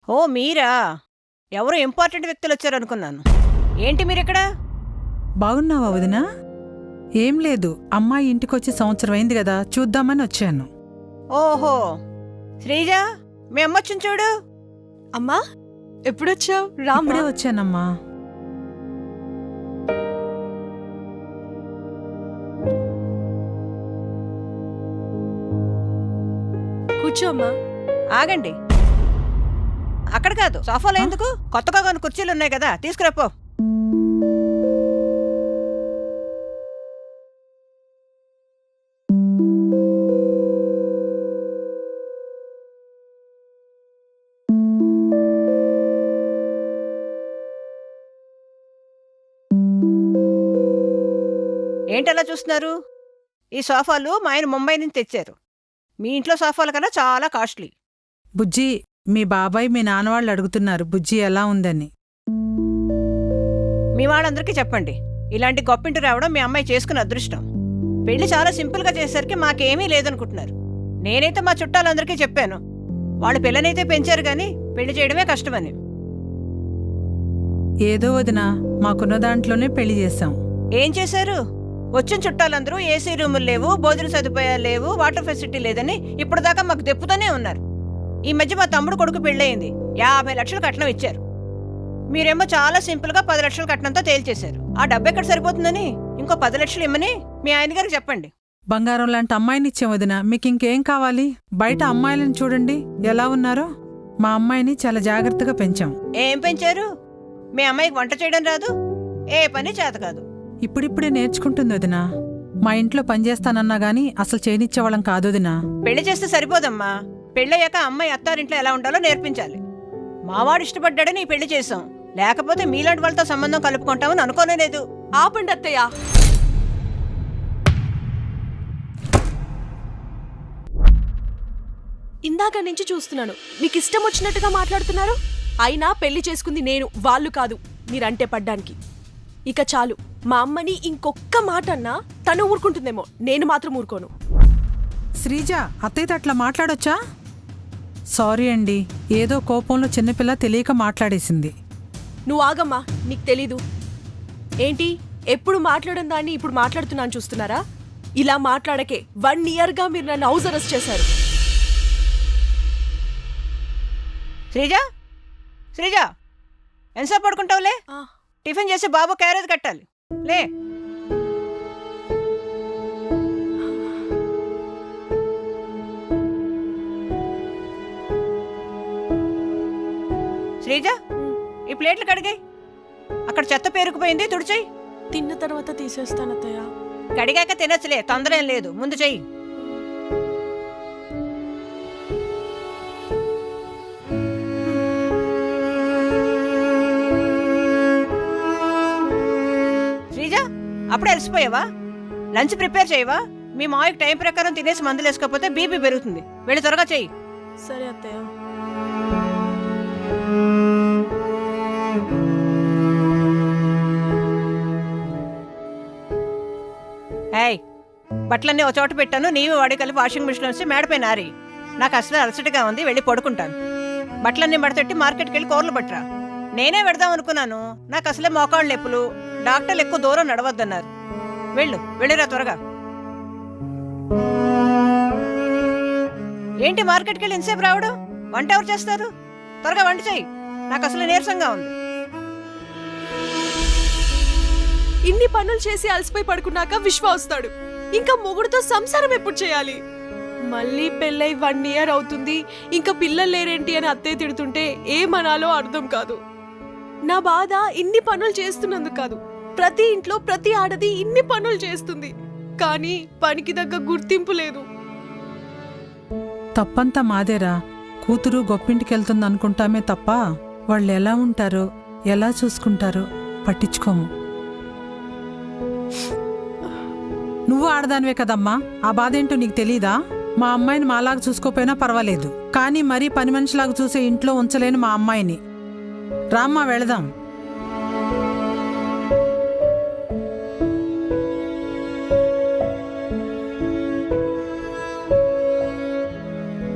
ఓ మీరా? ఎవరో ఇంపార్టెంట్ వ్యక్తులొచ్చారనుకున్నాను. ఏంటి మీరిక్కడ? బాగున్నావా వదినా? ఏం లేదు, అమ్మాయి ఇంటికొచ్చి సంవత్సరం అయింది కదా, చూద్దామని వచ్చాను. ఓహో, శ్రీజ, మీ అమ్మొచ్చింది చూడు. అమ్మా, ఎప్పుడొచ్చావు? రామ్మా. ఇప్పుడే వచ్చానమ్మా. కూర్చో అమ్మా. ఆగండి, అక్కడ కాదు, సోఫాలో ఎందుకు? కొత్తగా కొన్ని కుర్చీలు ఉన్నాయి కదా, తీసుకురాపో. ఏంటలా చూస్తున్నారు? ఈ సోఫాలు మా ఆయన ముంబై నుంచి తెచ్చారు. మీ ఇంట్లో సోఫాల కన్నా చాలా కాస్ట్లీ. బుజ్జి, మీ బాబాయ్ మీ నాన్నవాళ్ళు అడుగుతున్నారు బుజ్జి ఎలా ఉందని. మీ వాళ్ళందరికీ చెప్పండి, ఇలాంటి గొప్పింటి రావడం మీ అమ్మాయి చేసుకున్న అదృష్టం. పెళ్లి చాలా సింపుల్గా చేసేసరికి మాకేమీ లేదనుకుంటున్నారు. నేనైతే మా చుట్టాలందరికీ చెప్పాను, వాళ్ళు పిల్లనైతే పెంచారు గాని పెళ్లి చేయడమే కష్టమని. ఏదో వదినా, మాకున్న దాంట్లోనే పెళ్లి చేశాం. ఏం చేశారు? వచ్చిన చుట్టాలందరూ ఏసీ రూములు లేవు, భోజన సదుపాయాలు లేవు, వాటర్ ఫెసిలిటీ లేదని ఇప్పటిదాకా మాకు దెప్పుతూనే ఉన్నారు. ఈ మధ్య మా తమ్ముడు కొడుకు పెళ్ళయింది, 50 లక్షలు కట్నం ఇచ్చారు. మీరేమో చాలా సింపుల్గా 10 లక్షల కట్నంతో తేల్చేశారు. ఆ డబ్బు ఎక్కడ సరిపోతుందని ఇంకో 10 లక్షలు ఇమ్మని మీ ఆయన గారికి చెప్పండి. బంగారం లాంటి అమ్మాయినిచ్చాం వదినా, మీకు ఇంకేం కావాలి? బయట అమ్మాయిలను చూడండి ఎలా ఉన్నారో. మా అమ్మాయిని చాలా జాగ్రత్తగా పెంచాం. ఏం పెంచారు? మీ అమ్మాయికి వంట చేయడం రాదు, ఏ పని చేత కాదు. ఇప్పుడిప్పుడే నేర్చుకుంటుంది వదినా. మా ఇంట్లో పనిచేస్తానన్నా గాని అసలు చేయనిచ్చేవాళ్ళం కాదు వదినా. పెళ్లి చేస్తే సరిపోదమ్మా, పెళ్ళయ్యాక అమ్మాయి అత్తారింట్లో ఎలా ఉండాలో నేర్పించాలి. మావాడు ఇష్టపడ్డాడని ఈ పెళ్లి చేశాం, లేకపోతే మీలాంటి వాళ్ళతో సంబంధం కలుపుకుంటామని అనుకోనే లేదు. ఆపండి అత్తయ్య. ఇందాక నుంచి చూస్తున్నాను, మీకు ఇష్టం వచ్చినట్టుగా మాట్లాడుతున్నారు. అయినా పెళ్లి చేసుకుంది నేను, వాళ్ళు కాదు మీరంటే పడ్డానికి. ఇక చాలు, మా అమ్మని ఇంకొక్క మాట అన్నా తను ఊరుకుంటుందేమో, నేను మాత్రం ఊరుకోను. శ్రీజ, అత్తయ్యతో అట్లా మాట్లాడొచ్చా? సారీ అండి, ఏదో కోపంలో చిన్నపిల్ల తెలియక మాట్లాడేసింది. నువ్వు ఆగమ్మా, నీకు తెలీదు. ఏంటి ఎప్పుడు మాట్లాడడం దాన్ని ఇప్పుడు మాట్లాడుతున్నాను చూస్తున్నారా? ఇలా మాట్లాడకే 1 ఇయర్గా మీరు నన్ను హౌస్ అరెస్ట్ చేశారు. శ్రీజ, శ్రీజ, ఎంతసేపు పడుకుంటావులే? టిఫిన్ చేసి బాబు క్యారేజ్ కట్టాలి, లే. శ్రీజ, ఈ ప్లేట్లు కడిగాయి, అక్కడ చెత్త పేరుకుపోయింది, తుడిచేయి. తిన్న తర్వాత తీసేస్తాను అత్తయ్య. కడిగాక తినచ్చులే, తొందర ఏం లేదు, ముందు చెయ్యి. శ్రీజ, అప్పుడే అలసిపోయావా? లంచ్ ప్రిపేర్ చేయవా? మీ మావికి టైం ప్రకారం తినేసి మందులు వేసుకోకపోతే బీపీ పెరుగుతుంది, వెళ్ళి త్వరగా చెయ్యి. సరే అత్తయ్య. ఏయ్, బట్టలన్నీ ఒక చోట పెట్టాను, నీవి వాడి కలిపి వాషింగ్ మిషన్ వచ్చి మేడపైన ఆరి. నాకు అసలు అలసటగా ఉంది, వెళ్ళి పడుకుంటాను. బట్టలన్నీ మడతెట్టి మార్కెట్కి వెళ్ళి కూరలు పట్టరా. నేనే పెడదాం అనుకున్నాను, నాకు అసలే మోకాళ్ళు నొప్పులు, డాక్టర్లు ఎక్కువ దూరం నడవద్దన్నారు. వెళ్ళిరా త్వరగా. ఏంటి మార్కెట్కి వెళ్ళి ఇంతసేపు రావడం? వంట ఎవరు చేస్తారు? త్వరగా వంట చెయ్యి, నాకు అసలు నీరసంగా ఉంది. ఇన్ని పనులు చేసి అలసిపోయి పడుకున్నాక విశ్వ వస్తాడు. ఇంకా మొగుడుతో సంసారం ఎప్పుడు చేయాలి? మళ్ళీ పెళ్ళై 1 ఇయర్ అవుతుంది, ఇంకా పిల్లలు లేరేంటి అని అత్తయ్య తిడుతుంటే ఏమనాలో అర్థం కాదు. నా బాధ ఇన్ని పనులు చేస్తున్నందుకు కాదు, ప్రతి ఇంట్లో ప్రతి ఆడది ఇన్ని పనులు చేస్తుంది, కానీ పనికి తగ్గ గుర్తింపు లేదు. తప్పంతా మాదేరా. కూతురు గొప్పింటికెళ్తుంది అనుకుంటామే తప్ప వాళ్ళు ఎలా ఉంటారో ఎలా చూసుకుంటారో పట్టించుకోము. నువ్వు ఆడదానివే కదమ్మా, ఆ బాధేంటో నీకు తెలీదా? మా అమ్మాయిని మాలాగా చూసుకోపోయినా పర్వాలేదు, కానీ మరీ పని మనిషిలాగా చూసే ఇంట్లో ఉంచలేను మా అమ్మాయిని. రామ్మా వెళదాం.